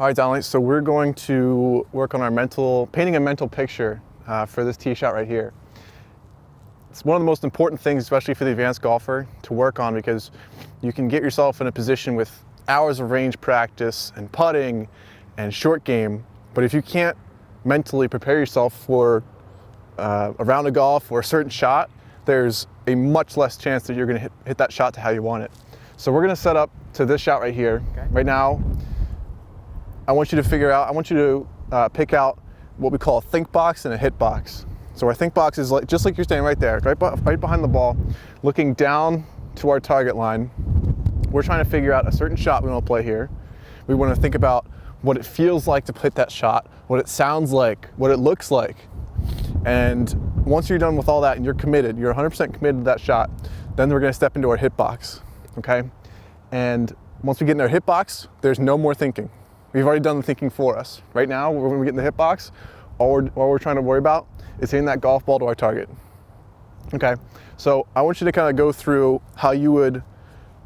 All right, Donnelly, so we're going to work on our painting a mental picture for this tee shot right here. It's one of the most important things, especially for the advanced golfer, to work on, because you can get yourself in a position with hours of range practice and putting and short game, but if you can't mentally prepare yourself for a round of golf or a certain shot, there's a much less chance that you're going to hit that shot to how you want it. So we're going to set up to this shot right here. Okay. Right now, I want you to pick out what we call a think box and a hit box. So our think box is just like you're standing right there, right behind the ball, looking down to our target line. We're trying to figure out a certain shot we want to play here. We want to think about what it feels like to hit that shot, what it sounds like, what it looks like. And once you're done with all that and you're committed, you're 100% committed to that shot, then we're going to step into our hit box, okay? And once we get in our hit box, there's no more thinking. We've already done the thinking for us. Right now, when we get in the hit box, all we're trying to worry about is hitting that golf ball to our target. Okay, so I want you to kind of go through how you would,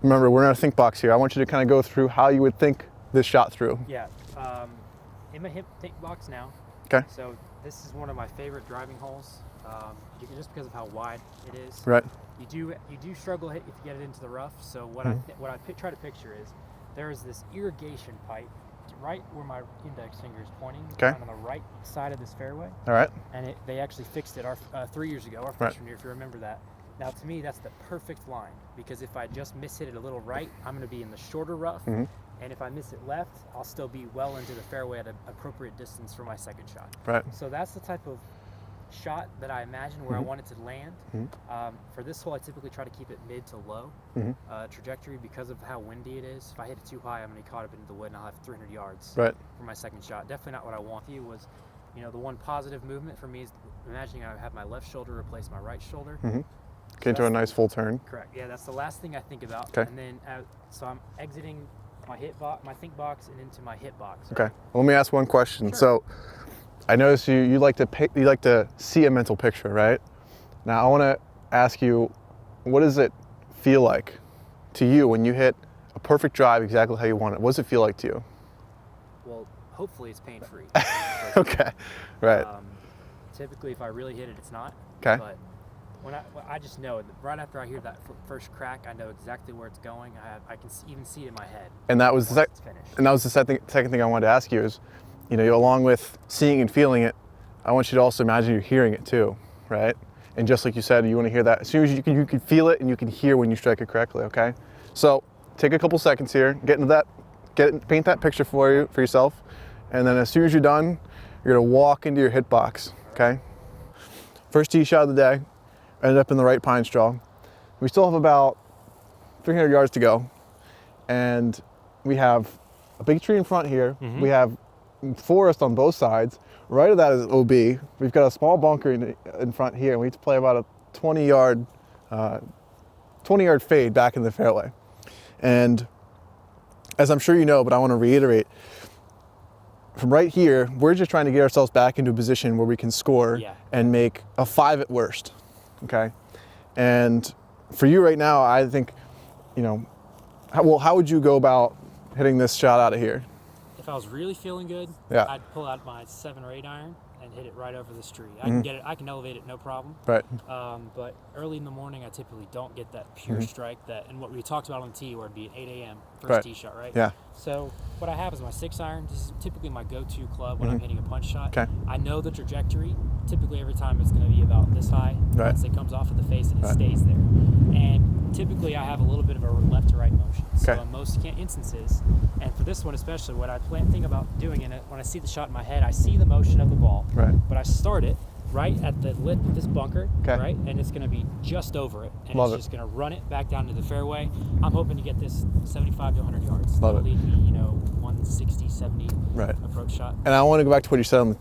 remember we're in a think box here, I want you to kind of go through how you would think this shot through. Yeah, in my think box now. Okay. So this is one of my favorite driving holes, just because of how wide it is. Right. You do struggle if you get it into the rough. So what I try to picture is there is this irrigation pipe right where my index finger is pointing, on the right side of this fairway. All right. And they actually fixed it 3 years ago, our freshman year, if you remember that. Now, to me, that's the perfect line, because if I just miss hit it a little right, I'm going to be in the shorter rough. And if I miss it left, I'll still be well into the fairway at an appropriate distance for my second shot. Right. So that's the type of shot that I imagine where I want it to land. For this hole, I typically try to keep it mid to low trajectory because of how windy it is. If I hit it too high, I'm going to be caught up into the wood and I'll have 300 yards for my second shot. Definitely not what I want. It was, the one positive movement for me is imagining I have my left shoulder replace my right shoulder. Get into a nice full turn. Correct. Yeah, that's the last thing I think about. Okay. And then, so I'm exiting my my think box and into my hit box. Right? Okay. Well, let me ask one question. Sure. So, I notice you like to see a mental picture, right? Now I want to ask you, what does it feel like to you when you hit a perfect drive exactly how you want it? What does it feel like to you? Well, hopefully it's pain-free. Okay, right. Typically, if I really hit it, it's not. Okay. But when I just know that right after I hear that first crack, I know exactly where it's going. I can even see it in my head. And that was the second thing I wanted to ask you is, along with seeing and feeling it, I want you to also imagine you're hearing it too, right? And just like you said, you want to hear that. As soon as you can feel it and you can hear when you strike it correctly, okay? So take a couple seconds here, paint that picture for yourself, and then as soon as you're done, you're gonna walk into your hit box, okay? First tee shot of the day, ended up in the right pine straw. We still have about 300 yards to go, and we have a big tree in front here. We have forest on both sides. Right of that is OB. We've got a small bunker in front here, and we need to play about a 20-yard fade back in the fairway. And as I'm sure you know, but I want to reiterate, from right here, we're just trying to get ourselves back into a position where we can score and make a 5 at worst, okay? And for you right now, I think, how would you go about hitting this shot out of here? If I was really feeling good, I'd pull out my 7 or 8 iron and hit it right over this tree. I can get it. I can elevate it, no problem. Right. But early in the morning, I typically don't get that pure strike and what we talked about on the tee, where it'd be an 8 a.m. first tee shot, right? Yeah. So what I have is my 6 iron. This is typically my go-to club when I'm hitting a punch shot. Okay. I know the trajectory. Typically every time it's going to be about this high once it comes off of the face and it stays there. And typically I have a little bit of a left to right motion. So in most instances, and for this one especially, what I think about doing in it, when I see the shot in my head, I see the motion of the ball, but I start it right at the lip of this bunker, right? And it's going to be just over it, and it's just going to run it back down to the fairway. I'm hoping to get this 75 to 100 yards. That'll lead me, 160, 70 approach shot. And I want to go back to what you said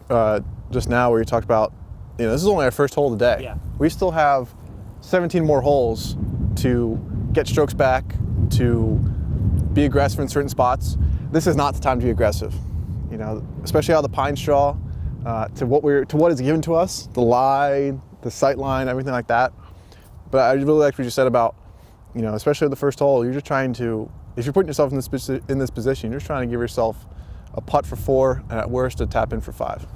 just now, where you talked about, this is only our first hole of the day. Yeah. We still have 17 more holes to get strokes back, to be aggressive in certain spots. This is not the time to be aggressive, especially out of the pine straw, to what is given to us, the lie, the sight line, everything like that. But I really like what you said about, especially at the first hole, you're just trying to, if you're putting yourself in this position, you're just trying to give yourself a putt for 4, and at worst a tap in for 5.